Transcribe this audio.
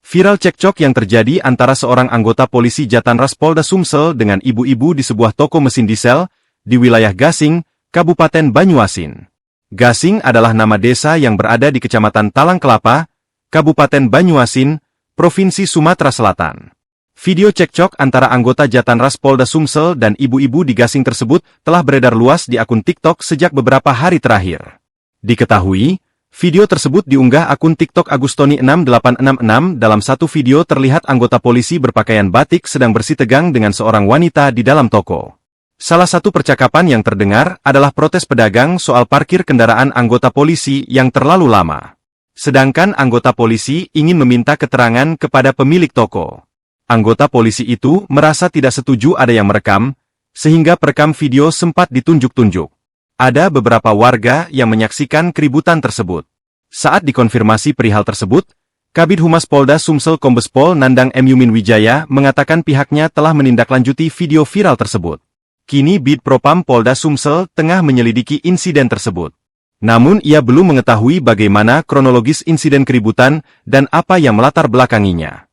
Viral cekcok yang terjadi antara seorang anggota polisi Jatanras Polda Sumsel dengan ibu-ibu di sebuah toko mesin diesel di wilayah Gasing, Kabupaten Banyuasin. Gasing adalah nama desa yang berada di Kecamatan Talang Kelapa, Kabupaten Banyuasin, Provinsi Sumatera Selatan. Video cekcok antara anggota Jatanras Polda Sumsel dan ibu-ibu di Gasing tersebut telah beredar luas di akun TikTok sejak beberapa hari terakhir. Diketahui, video tersebut diunggah akun TikTok Agustoni6866. Dalam satu video terlihat anggota polisi berpakaian batik sedang bersih tegang dengan seorang wanita di dalam toko. Salah satu percakapan yang terdengar adalah protes pedagang soal parkir kendaraan anggota polisi yang terlalu lama. Sedangkan anggota polisi ingin meminta keterangan kepada pemilik toko. Anggota polisi itu merasa tidak setuju ada yang merekam, sehingga perekam video sempat ditunjuk-tunjuk. Ada beberapa warga yang menyaksikan keributan tersebut. Saat dikonfirmasi perihal tersebut, Kabid Humas Polda Sumsel Kombes Pol Nandang M. Yumin Wijaya mengatakan pihaknya telah menindaklanjuti video viral tersebut. Kini Bid Propam Polda Sumsel tengah menyelidiki insiden tersebut. Namun ia belum mengetahui bagaimana kronologis insiden keributan dan apa yang melatar belakanginya.